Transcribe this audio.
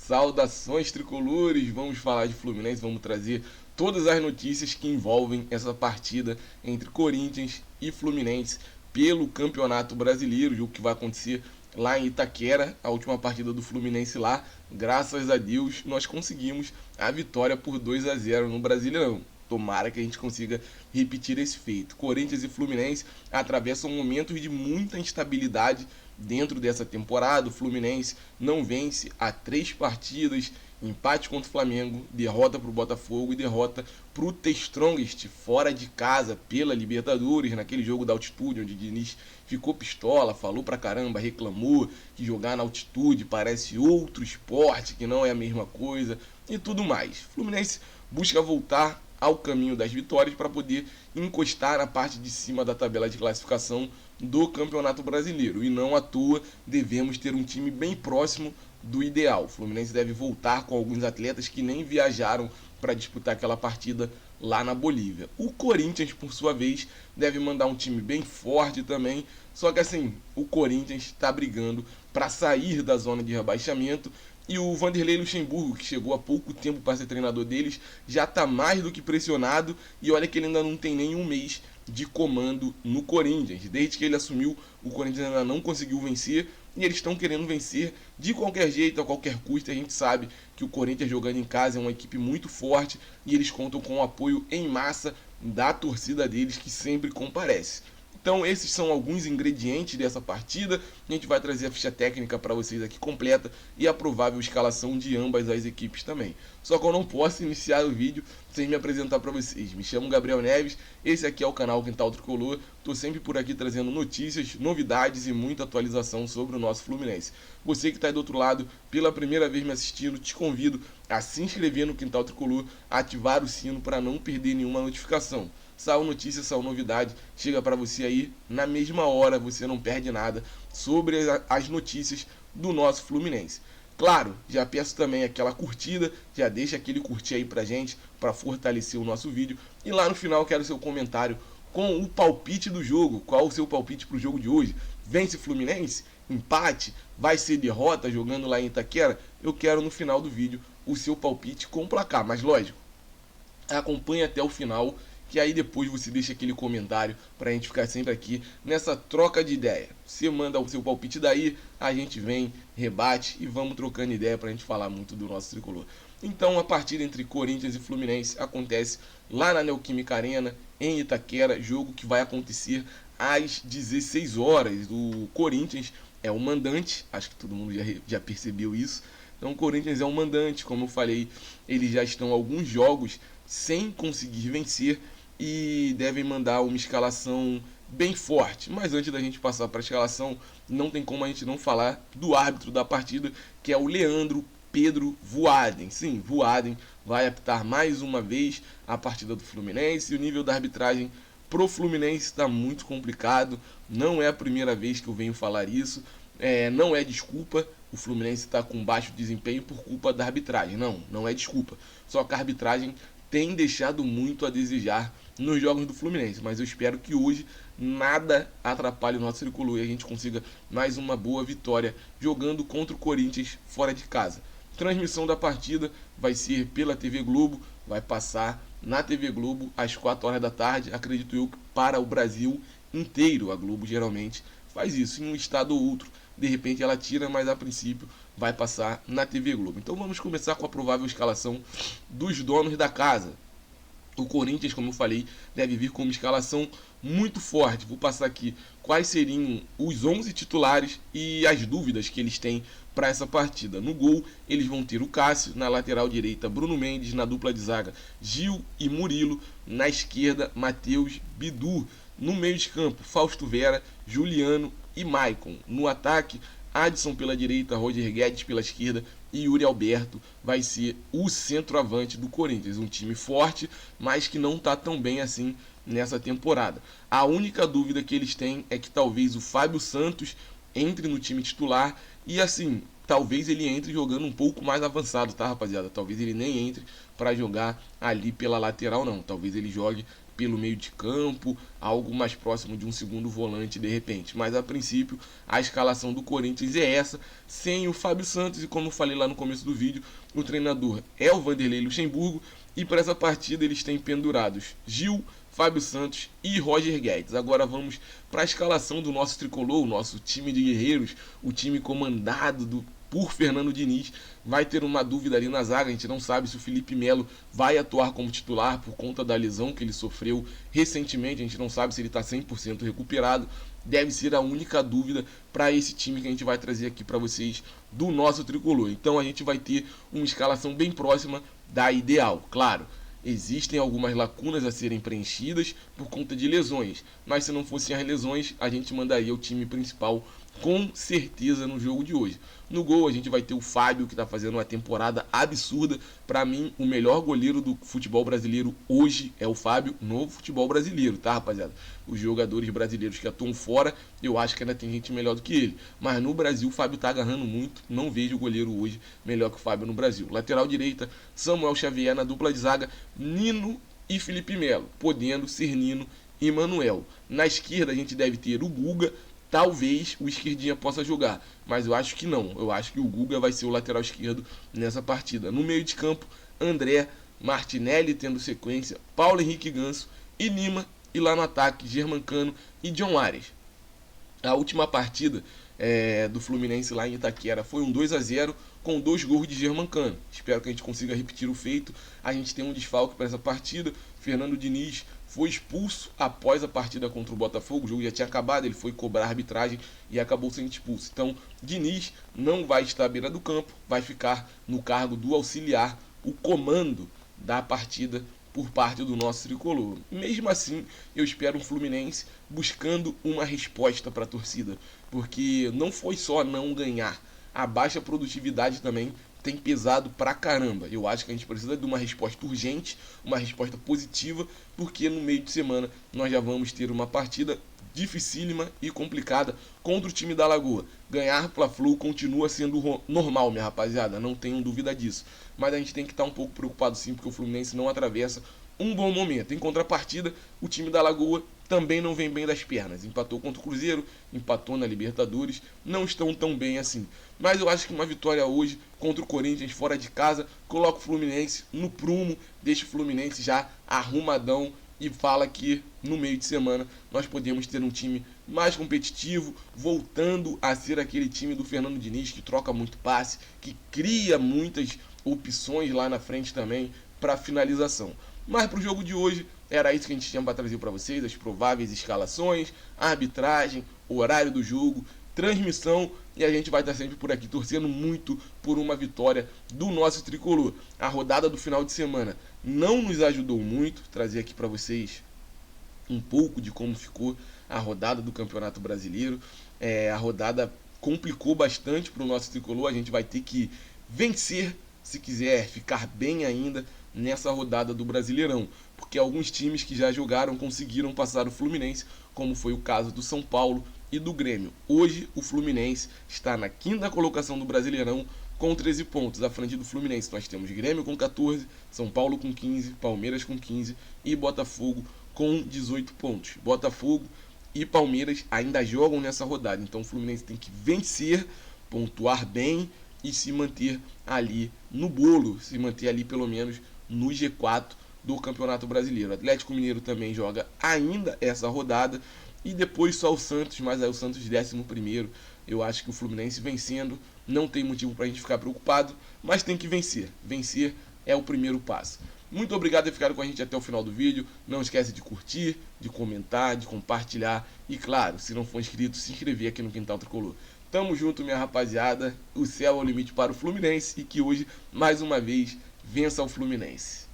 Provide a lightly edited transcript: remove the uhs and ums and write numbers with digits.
Saudações tricolores, vamos falar de Fluminense, vamos trazer todas as notícias que envolvem essa partida entre Corinthians e Fluminense pelo Campeonato Brasileiro, jogo que vai acontecer lá em Itaquera, a última partida do Fluminense lá. Graças a Deus nós conseguimos a vitória por 2-0 no Brasileirão. Tomara que a gente consiga repetir esse feito. Corinthians e Fluminense atravessam momentos de muita instabilidade dentro dessa temporada. O Fluminense não vence há 3 partidas, empate contra o Flamengo, derrota para o Botafogo e derrota para o The Strongest fora de casa pela Libertadores, naquele jogo da altitude onde o Diniz ficou pistola, falou pra caramba, reclamou que jogar na altitude parece outro esporte, que não é a mesma coisa e tudo mais. O Fluminense busca voltar ao caminho das vitórias para poder encostar na parte de cima da tabela de classificação do Campeonato Brasileiro. E não à toa devemos ter um time bem próximo do ideal. O Fluminense deve voltar com alguns atletas que nem viajaram para disputar aquela partida lá na Bolívia. O Corinthians, por sua vez, deve mandar um time bem forte também, só que assim, o Corinthians está brigando para sair da zona de rebaixamento. E o Vanderlei Luxemburgo, que chegou há pouco tempo para ser treinador deles, já está mais do que pressionado. E olha que ele ainda não tem nem um mês de comando no Corinthians. Desde que ele assumiu, o Corinthians ainda não conseguiu vencer. E eles estão querendo vencer de qualquer jeito, a qualquer custo. A gente sabe que o Corinthians jogando em casa é uma equipe muito forte. E eles contam com o apoio em massa da torcida deles, que sempre comparece. Então esses são alguns ingredientes dessa partida. A gente vai trazer a ficha técnica para vocês aqui completa e a provável escalação de ambas as equipes também. Só que eu não posso iniciar o vídeo sem me apresentar para vocês. Me chamo Gabriel Neves, esse aqui é o canal Quintal Tricolor. Estou sempre por aqui trazendo notícias, novidades e muita atualização sobre o nosso Fluminense. Você que está aí do outro lado pela primeira vez me assistindo, te convido a se inscrever no Quintal Tricolor, ativar o sino para não perder nenhuma notificação. Saiu notícia, saiu novidade, chega para você aí na mesma hora, você não perde nada sobre as notícias do nosso Fluminense. Claro, já peço também aquela curtida, já deixa aquele curtir aí pra gente, para fortalecer o nosso vídeo. E lá no final quero seu comentário com o palpite do jogo. Qual o seu palpite pro jogo de hoje? Vence Fluminense? Empate? Vai ser derrota jogando lá em Itaquera? Eu quero no final do vídeo o seu palpite com placar, mas lógico, acompanhe até o final, que aí depois você deixa aquele comentário pra gente ficar sempre aqui nessa troca de ideia. Você manda o seu palpite daí, a gente vem, rebate e vamos trocando ideia pra gente falar muito do nosso tricolor. Então a partida entre Corinthians e Fluminense acontece lá na Neoquímica Arena, em Itaquera, jogo que vai acontecer às 16 horas. O Corinthians é o mandante, acho que todo mundo já percebeu isso. Então o Corinthians é um mandante, como eu falei, eles já estão alguns jogos sem conseguir vencer e devem mandar uma escalação bem forte. Mas antes da gente passar para a escalação, não tem como a gente não falar do árbitro da partida, que é o Leandro Pedro Voaden. Sim, Voaden vai apitar mais uma vez a partida do Fluminense. E o nível da arbitragem pro Fluminense está muito complicado. Não é a primeira vez que eu venho falar isso. Não é desculpa, o Fluminense está com baixo desempenho por culpa da arbitragem. Não é desculpa. Só que a arbitragem tem deixado muito a desejar nos jogos do Fluminense, mas eu espero que hoje nada atrapalhe o nosso tricolor e a gente consiga mais uma boa vitória jogando contra o Corinthians fora de casa. Transmissão da partida vai ser pela TV Globo, vai passar na TV Globo às 4 horas da tarde, acredito eu que para o Brasil inteiro. A Globo geralmente faz isso, em um estado ou outro, de repente ela tira, mas a princípio vai passar na TV Globo. Então vamos começar com a provável escalação dos donos da casa. O Corinthians, como eu falei, deve vir com uma escalação muito forte. Vou passar aqui quais seriam os 11 titulares e as dúvidas que eles têm para essa partida. No gol, eles vão ter o Cássio, na lateral direita, Bruno Mendes, na dupla de zaga, Gil e Murilo, na esquerda, Matheus, Bidu, no meio de campo, Fausto Vera, Juliano e Maicon. No ataque, Adson pela direita, Roger Guedes pela esquerda e Yuri Alberto vai ser o centroavante do Corinthians. Um time forte, mas que não está tão bem assim nessa temporada. A única dúvida que eles têm é que talvez o Fábio Santos entre no time titular e assim, talvez ele entre jogando um pouco mais avançado, tá, rapaziada? Talvez ele nem entre para jogar ali pela lateral, não. Talvez ele jogue pelo meio de campo, algo mais próximo de um segundo volante de repente. Mas a princípio a escalação do Corinthians é essa, sem o Fábio Santos, e como eu falei lá no começo do vídeo, o treinador é o Vanderlei Luxemburgo, e para essa partida eles têm pendurados Gil, Fábio Santos e Roger Guedes. Agora vamos para a escalação do nosso tricolor, o nosso time de guerreiros, o time comandado por Fernando Diniz. Vai ter uma dúvida ali na zaga, a gente não sabe se o Felipe Melo vai atuar como titular por conta da lesão que ele sofreu recentemente, a gente não sabe se ele está 100% recuperado. Deve ser a única dúvida para esse time que a gente vai trazer aqui para vocês do nosso tricolor. Então a gente vai ter uma escalação bem próxima da ideal, claro. Existem algumas lacunas a serem preenchidas por conta de lesões, mas se não fossem as lesões, a gente mandaria o time principal com certeza no jogo de hoje. No gol a gente vai ter o Fábio, que está fazendo uma temporada absurda. Para mim, o melhor goleiro do futebol brasileiro hoje é o Fábio no futebol brasileiro, tá, rapaziada? Os jogadores brasileiros que atuam fora, eu acho que ainda tem gente melhor do que ele. Mas no Brasil o Fábio tá agarrando muito, não vejo o goleiro hoje melhor que o Fábio no Brasil. Lateral direita, Samuel Xavier. Na dupla de zaga, Nino e Felipe Melo, podendo ser Nino e Manuel. Na esquerda a gente deve ter o Guga. Talvez o esquerdinha possa jogar, mas eu acho que não. Eu acho que o Guga vai ser o lateral esquerdo nessa partida. No meio de campo, André, Martinelli tendo sequência, Paulo Henrique Ganso e Lima. E lá no ataque, Germancano e John Arias. A última partida do Fluminense lá em Itaquera foi um 2-0 com 2 gols de Germancano. Espero que a gente consiga repetir o feito. A gente tem um desfalque para essa partida. Fernando Diniz foi expulso após a partida contra o Botafogo. O jogo já tinha acabado, ele foi cobrar a arbitragem e acabou sendo expulso. Então, Diniz não vai estar à beira do campo, vai ficar no cargo do auxiliar, o comando da partida por parte do nosso tricolor. Mesmo assim, eu espero um Fluminense buscando uma resposta para a torcida, porque não foi só não ganhar, a baixa produtividade também tem pesado pra caramba. Eu acho que a gente precisa de uma resposta urgente, uma resposta positiva, porque no meio de semana nós já vamos ter uma partida dificílima e complicada contra o time da Lagoa. Ganhar Fla-Flu continua sendo normal, minha rapaziada, não tenho dúvida disso. Mas a gente tem que estar um pouco preocupado sim, porque o Fluminense não atravessa um bom momento. Em contrapartida, o time da Lagoa também não vem bem das pernas. Empatou contra o Cruzeiro, empatou na Libertadores, não estão tão bem assim. Mas eu acho que uma vitória hoje contra o Corinthians fora de casa coloca o Fluminense no prumo, deixa o Fluminense já arrumadão e fala que no meio de semana nós podemos ter um time mais competitivo, voltando a ser aquele time do Fernando Diniz que troca muito passe, que cria muitas opções lá na frente também para finalização. Mas para o jogo de hoje era isso que a gente tinha para trazer para vocês, as prováveis escalações, arbitragem, horário do jogo, transmissão, e a gente vai estar sempre por aqui torcendo muito por uma vitória do nosso tricolor. A rodada do final de semana não nos ajudou muito, trazer aqui para vocês um pouco de como ficou a rodada do Campeonato Brasileiro. A rodada complicou bastante para o nosso tricolor, a gente vai ter que vencer se quiser ficar bem ainda nessa rodada do Brasileirão, porque alguns times que já jogaram conseguiram passar o Fluminense, como foi o caso do São Paulo e do Grêmio. Hoje o Fluminense está na 5ª colocação do Brasileirão com 13 pontos. À frente do Fluminense nós temos Grêmio com 14, São Paulo com 15, Palmeiras com 15 e Botafogo com 18 pontos. Botafogo e Palmeiras ainda jogam nessa rodada, então o Fluminense tem que vencer, pontuar bem e se manter ali no bolo, se manter ali pelo menos no G4 do Campeonato Brasileiro. O Atlético Mineiro também joga ainda essa rodada e depois só o Santos, mas aí o Santos 11º. Eu acho que o Fluminense vencendo não tem motivo para a gente ficar preocupado, mas tem que vencer. Vencer é o primeiro passo. Muito obrigado por ficar com a gente até o final do vídeo. Não esquece de curtir, de comentar, de compartilhar e, claro, se não for inscrito, se inscrever aqui no Quintal Tricolor. Tamo junto, minha rapaziada. O céu é o limite para o Fluminense e que hoje, mais uma vez, vença o Fluminense.